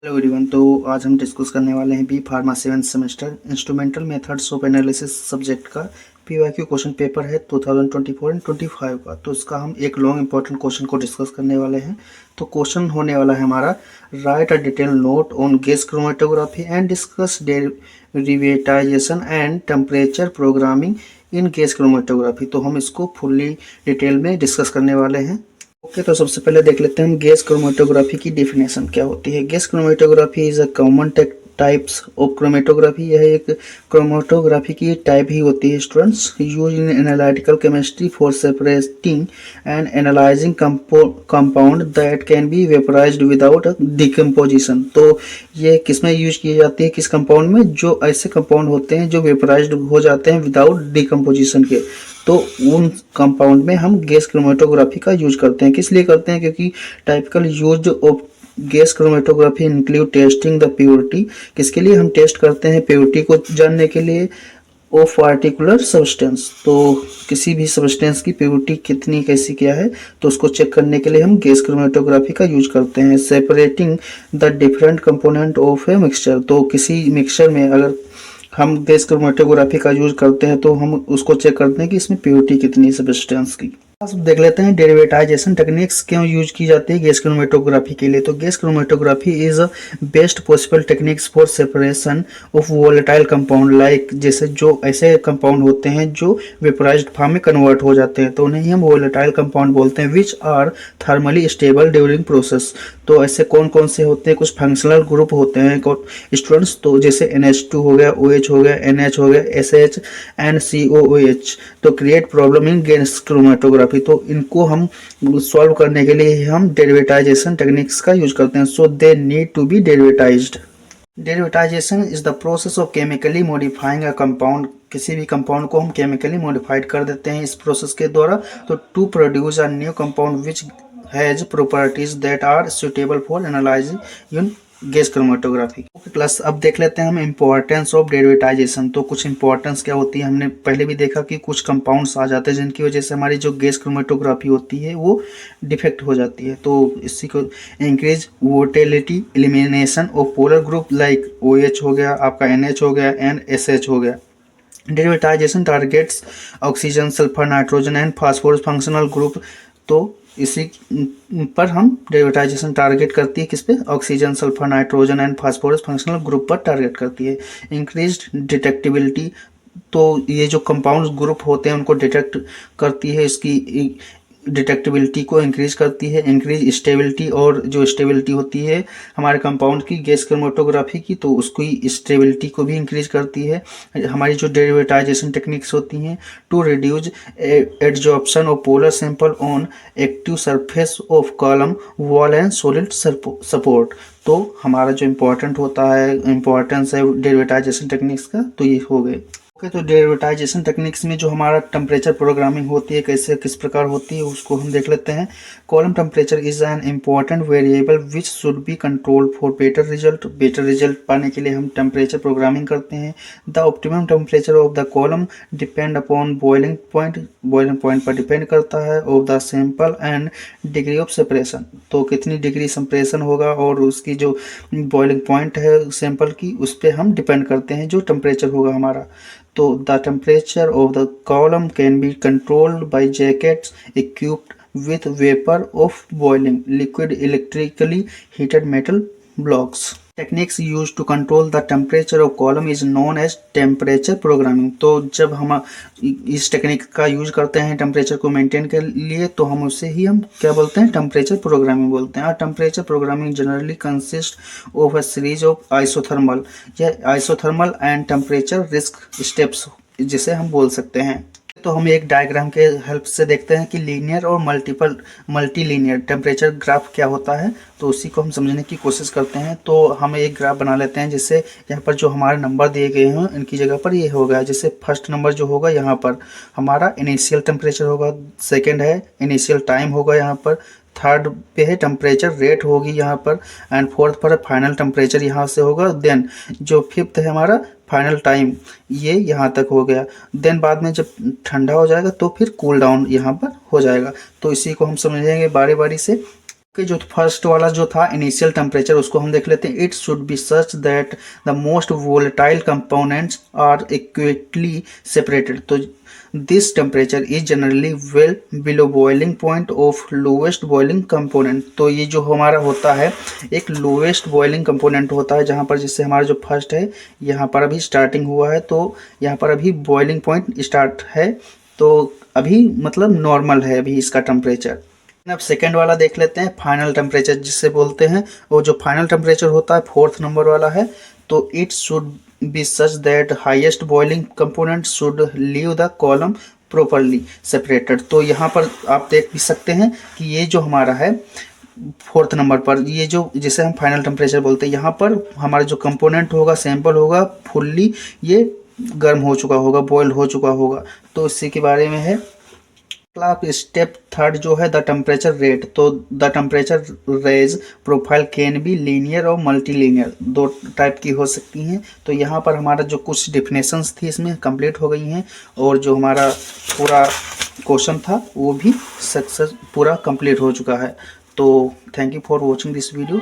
Hello everyone. तो आज हम डिस्कस करने वाले हैं B pharma 7th semester instrumental methods of analysis subject का पीवाईक्यू क्वेश्चन पेपर है 2024 एंड 25 का। तो इसका हम एक लॉन्ग इंपॉर्टेंट क्वेश्चन को डिस्कस करने वाले हैं। तो क्वेश्चन होने वाला है हमारा, write a detail note on gas chromatography and discuss derivatization and temperature programming in gas chromatography. तो हम इसको फुल्ली डिटेल में डिस्कस करने वाले हैं। ओके, तो सबसे पहले देख लेते हैं हम गैस क्रोमेटोग्राफी की डेफिनेशन क्या होती है। Gas chromatography is a common types of chromatography. यह एक क्रोमेटोग्राफी की टाइप ही होती है students, use in analytical chemistry for separating and analysing compound that can be vaporised without decomposition. तो ये किस में यूज की जाती है, किस कंपाउंड में? जो ऐसे कंपाउंड होते हैं जो वेपराइज्ड हो जाते हैं विदाउट डिकम्पोजिशन के, तो उन कंपाउंड में हम गैस क्रोमेटोग्राफी का यूज करते हैं। किस लिए करते हैं? क्योंकि typical use of gas chromatography include testing the purity. किसके लिए हम टेस्ट करते हैं? प्योरिटी को जानने के लिए ऑफ पार्टिकुलर सब्सटेंस। तो किसी भी सब्सटेंस की प्योरिटी कितनी कैसी क्या है, तो उसको चेक करने के लिए हम गैस क्रोमेटोग्राफी का यूज करते हैं। Separating the different component of a mixture. तो किसी मिक्सचर में अगर हम गैस क्रोमेटोग्राफी का यूज करते हैं तो हम उसको चेक करते हैं कि इसमें प्योरिटी कितनी है सब्सटेंस की। अब देख लेते हैं डेरिवेटाइजेशन टेक्निक्स क्यों यूज की जाती है गैस क्रोमेटोग्राफी के लिए। तो gas chromatography is best possible techniques for separation of volatile compound, like जैसे जो ऐसे कंपाउंड होते हैं जो वेपराइज्ड फॉर्म में कन्वर्ट हो जाते हैं, तो उन्हें ही हम वोलेटाइल कंपाउंड बोलते हैं, which are thermally stable during process. तो ऐसे कौन कौन से होते हैं? कुछ फंक्शनल ग्रुप होते हैं स्टूडेंट्स, तो जैसे NH2 हो गया, OH हो गया, NH हो गया, SH एंड COOH। तो create problem in gas chromatography. तो इनको हम सॉल्व करने के लिए हम डेरिवेटाइजेशन टेक्निक्स का यूज करते हैं। So they need to be derivatised. Derivatisation is the process of chemically modifying a compound. किसी भी कंपाउंड को हम केमिकली मॉडिफाइड कर देते हैं इस प्रोसेस के द्वारा, तो to produce a new compound which has properties that are suitable for analyzing in gas chromatography. Plus अब देख लेते हैं हम इंपॉर्टेंस ऑफ डेरिवेटाइजेशन। तो कुछ इंपॉर्टेंस क्या होती है, हमने पहले भी देखा कि कुछ कंपाउंड्स आ जाते हैं जिनकी वजह से हमारी जो गैस क्रोमेटोग्राफी होती है वो डिफेक्ट हो जाती है। तो इसी को increase volatility elimination of polar group, like OH हो गया, आपका NH हो गया, एंड SH हो गया। Derivatization targets oxygen, sulphur, nitrogen and phosphorus functional group. तो इसी पर हम डेरिवेटाइजेशन टारगेट करती है, किस पे? Oxygen, sulphur, nitrogen and phosphorus functional group पर टारगेट करती है। इंक्रीज्ड डिटेक्टिबिलिटी, तो ये जो कंपाउंड ग्रुप होते हैं उनको डिटेक्ट करती है, इसकी डिटेक्टिबिलिटी को इंक्रीज करती है। इंक्रीज स्टेबिलिटी, और जो स्टेबिलिटी होती है हमारे कंपाउंड की गैस क्रोमेटोग्राफी की, तो उसकी स्टेबिलिटी को भी इंक्रीज करती है। हमारी जो डेरिवेटाइजेशन टेक्निक्स होती हैं, to reduce adsorption of polar sample on active surface of column, wall and solid support. तो हमारा जो इम्पोर्टेंट होता है, इम्पोर्टेंस है डेरिवेटाइजेशन टेक्निक्स का, तो ये हो गए। ओके, तो डेरिवेटाइजेशन टेक्निक्स में जो हमारा टेम्परेचर प्रोग्रामिंग होती है, कैसे किस प्रकार होती है, उसको हम देख लेते हैं। Column temperature is an important variable which should be controlled for better result. Better result पाने के लिए हम टेम्परेचर प्रोग्रामिंग करते हैं। The optimum temperature of the column depend upon boiling point. Boiling point पर डिपेंड करता है of the sample and degree of separation. तो कितनी डिग्री सेपरेशन होगा और उसकी जो बॉइलिंग पॉइंट है सैंपल की, उस पर हम डिपेंड करते हैं जो टेम्परेचर होगा हमारा। तो the temperature of the column can be controlled by jackets equipped with vapor of boiling liquid electrically heated metal blocks. Techniques used to control the temperature of column is known as temperature programming. तो जब हम इस technique का use करते हैं temperature को maintain के लिए, तो हम उसे ही हम क्या बोलते हैं? टेम्परेचर प्रोग्रामिंग बोलते हैं। Temperature programming generally consist of a series of isothermal या isothermal and temperature risk steps, जिसे हम बोल सकते हैं। तो हम एक डायग्राम के हेल्प से देखते हैं कि लीनियर और मल्टी लीनियर टेम्परेचर ग्राफ क्या होता है, तो उसी को हम समझने की कोशिश करते हैं। तो हम एक ग्राफ बना लेते हैं, जिससे यहाँ पर जो हमारे नंबर दिए गए हैं इनकी जगह पर ये होगा। जैसे फर्स्ट नंबर जो होगा यहाँ पर हमारा इनिशियल टेम्परेचर होगा, सेकेंड है इनिशियल टाइम होगा यहाँ पर, थर्ड पे है टेम्परेचर रेट होगी यहाँ पर, एंड फोर्थ पर फाइनल टेम्परेचर यहाँ से होगा। देन जो फिफ्थ है हमारा फाइनल टाइम, ये यहाँ तक हो गया। देन बाद में जब ठंडा हो जाएगा तो फिर कूल डाउन यहाँ पर हो जाएगा। तो इसी को हम समझेंगे बारी बारी से। कि जो फर्स्ट वाला जो था इनिशियल टेम्परेचर उसको हम देख लेते हैं। It should be such that the most volatile components are equally separated. तो this temperature is generally well below boiling point of lowest boiling component. तो ये जो हमारा होता है एक लोवेस्ट बॉइलिंग कंपोनेंट होता है, जहाँ पर जिससे हमारा जो फर्स्ट है यहाँ पर अभी स्टार्टिंग हुआ है, तो यहाँ पर अभी बॉइलिंग पॉइंट स्टार्ट है, तो अभी मतलब नॉर्मल है अभी इसका टेम्परेचर। अब सेकेंड वाला देख लेते हैं, फाइनल टेम्परेचर जिससे बोलते हैं। वो जो फाइनल टेम्परेचर होता है फोर्थ नंबर वाला है। तो it should be such that highest boiling component should leave the column properly separated. तो यहाँ पर आप देख भी सकते हैं कि ये जो हमारा है फोर्थ नंबर पर, ये जो जिसे हम फाइनल टेम्परेचर बोलते हैं, यहाँ पर हमारा जो कंपोनेंट होगा सैंपल होगा फुल्ली ये गर्म हो चुका होगा, बॉयल हो चुका होगा। तो इसी के बारे में है। क्लास स्टेप थर्ड जो है द टेम्परेचर रेट। तो the temperature raise profile can be linear और मल्टी लीनियर, दो टाइप की हो सकती हैं। तो यहाँ पर हमारा जो कुछ डिफिनेशंस थी इसमें कंप्लीट हो गई हैं, और जो हमारा पूरा क्वेश्चन था वो भी सक्सेस पूरा कंप्लीट हो चुका है। तो thank you for watching this video.